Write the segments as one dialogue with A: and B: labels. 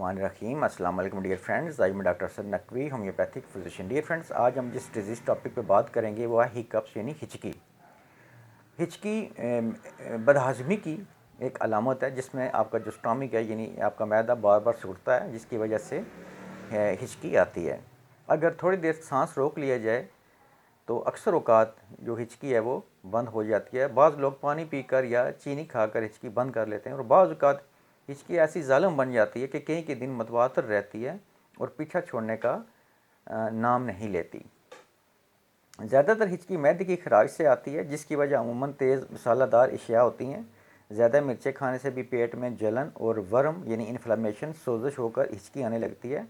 A: الرحمن الرحیم. السلام علیکم ڈیئر فرینڈز. میں doctor Asad Naqvi, homeopathic physician. Dear friends, آج ہم جس ڈیزیز ٹاپک پہ بات کریں گے وہ ہے ہیکپس یعنی ہچکی. ہچکی بدہضمی کی ایک علامت ہے جس میں آپ کا جو اسٹامک ہے یعنی آپ کا معدہ بار بار سکڑتا ہے, جس کی وجہ سے ہچکی آتی ہے. اگر تھوڑی دیر سانس روک لیا جائے تو اکثر اوقات جو ہچکی ہے وہ بند ہو جاتی ہے. بعض لوگ پانی پی کر یا چینی کھا کر ہچکی بند کر لیتے ہیں, اور بعض اوقات ہچکی ایسی ظالم بن جاتی ہے کہ کئی کے دن متواتر رہتی ہے اور پیچھا چھوڑنے کا نام نہیں لیتی. زیادہ تر ہچکی معدے کی خراش سے آتی ہے, جس کی وجہ عموماً تیز مسالہ دار اشیاء ہوتی ہیں. زیادہ مرچیں کھانے سے بھی پیٹ میں جلن اور ورم یعنی انفلیمیشن سوزش ہو کر ہچکی آنے لگتی ہے.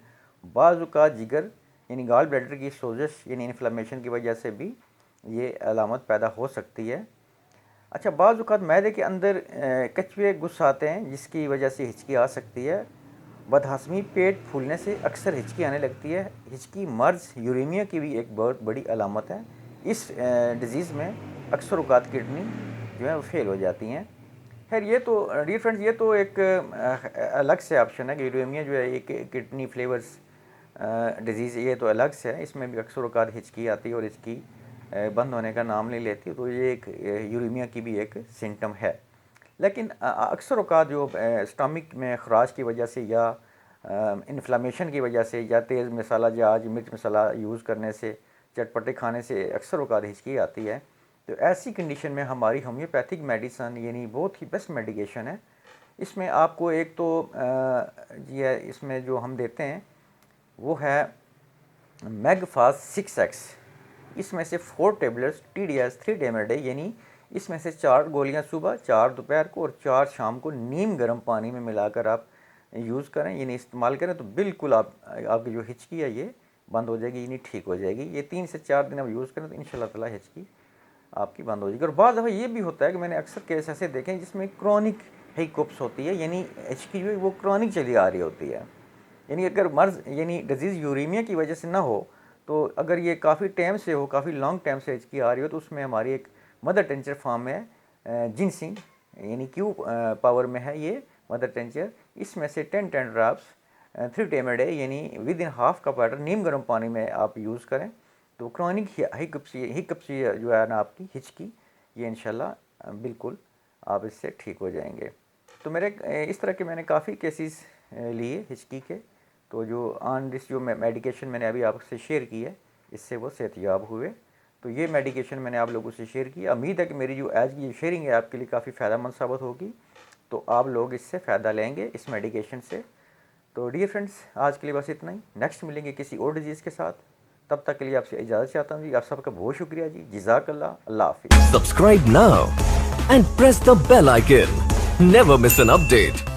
A: بعض اوقات جگر یعنی گال بلیڈر کی سوزش یعنی انفلیمیشن کی وجہ سے بھی یہ علامت پیدا ہو سکتی ہے. اچھا, بعض اوقات معدے کے اندر کچوے گھس آتے ہیں جس کی وجہ سے ہچکی آ سکتی ہے. بدہضمی پیٹ پھولنے سے اکثر ہچکی آنے لگتی ہے. ہچکی مرض یوریمیا کی بھی ایک بہت بڑی علامت ہے. اس ڈیزیز میں اکثر اوقات کڈنی جو ہے وہ فیل ہو جاتی ہیں. خیر, یہ تو ڈیئر فرینڈز یہ تو ایک الگ سے آپشن ہے کہ یوریمیا جو ہے ایک کڈنی فلیورس ڈیزیز, یہ تو الگ سے ہے. اس میں بھی اکثر اوقات ہچکی آتی ہے اور ہچکی بند ہونے کا نام نہیں لیتی, تو یہ ایک یوریمیا کی بھی ایک سمٹم ہے. لیکن اکثر اوقات جو اسٹامک میں خراش کی وجہ سے یا انفلامیشن کی وجہ سے یا تیز مسالہ جات مرچ مسالہ یوز کرنے سے, چٹپٹے کھانے سے اکثر اوقات ہچکی آتی ہے. تو ایسی کنڈیشن میں ہماری ہومیوپیتھک میڈیسن یعنی بہت ہی بیسٹ میڈیکیشن ہے. اس میں آپ کو ایک تو یہ اس میں جو ہم دیتے ہیں وہ ہے میگ فاسٹ 6X. اس میں سے 4 tablets TDS 3 time a day, یعنی اس میں سے 4 گولیاں صبح, 4 دوپہر کو اور 4 شام کو نیم گرم پانی میں ملا کر آپ یوز کریں یعنی استعمال کریں, تو بالکل آپ کی جو ہچکی ہے یہ بند ہو جائے گی یعنی ٹھیک ہو جائے گی. یہ 3 سے 4 دن آپ یوز کریں تو انشاءاللہ تعالی ہچکی آپ کی بند ہو جائے گی. اور بعض دفعہ یہ بھی ہوتا ہے کہ میں نے اکثر کیس ایسے دیکھے ہیں جس میں کرونک ہیکپس ہوتی ہے, یعنی ہچکی جو ہے وہ کرونک چلی آ رہی ہوتی ہے. یعنی اگر مرض یعنی ڈیزیز یوریمیا کی وجہ سے نہ ہو, تو اگر یہ کافی ٹائم سے ہو, کافی لانگ ٹائم سے ہچکی آ رہی ہو, تو اس میں ہماری ایک مدر ٹینچر فارم ہے جنسنگ یعنی کیو پاور میں ہے یہ مدر ٹینچر. اس میں سے 10 ڈراپس 3 ٹائم اے ڈے یعنی with in half cup water نیم گرم پانی میں آپ یوز کریں, تو کرونک ہیکپس جو ہے نا آپ کی ہچکی, یہ انشاءاللہ بالکل آپ اس سے ٹھیک ہو جائیں گے. تو میرے اس طرح کے میں نے کافی کیسز لیے ہچکی کے, تو جو آن دس جو میڈیکیشن میں نے ابھی آپ سے شیئر کی ہے اس سے وہ صحت یاب ہوئے. تو یہ میڈیکیشن میں نے آپ لوگوں سے شیئر کی. امید ہے کہ میری جو آج کی شیئرنگ ہے آپ کے لیے کافی فائدہ مند ثابت ہوگی, تو آپ لوگ اس سے فائدہ لیں گے اس میڈیکیشن سے. تو ڈیئر فرینڈز, آج کے لیے بس اتنا ہی. نیکسٹ ملیں گے کسی اور ڈیزیز کے ساتھ. تب تک کے لیے آپ سے اجازت چاہتا ہوں جی. آپ سب کا بہت شکریہ جی. جزاک اللہ. اللہ حافظ.
B: Subscribe now and press the bell icon. Never miss an update.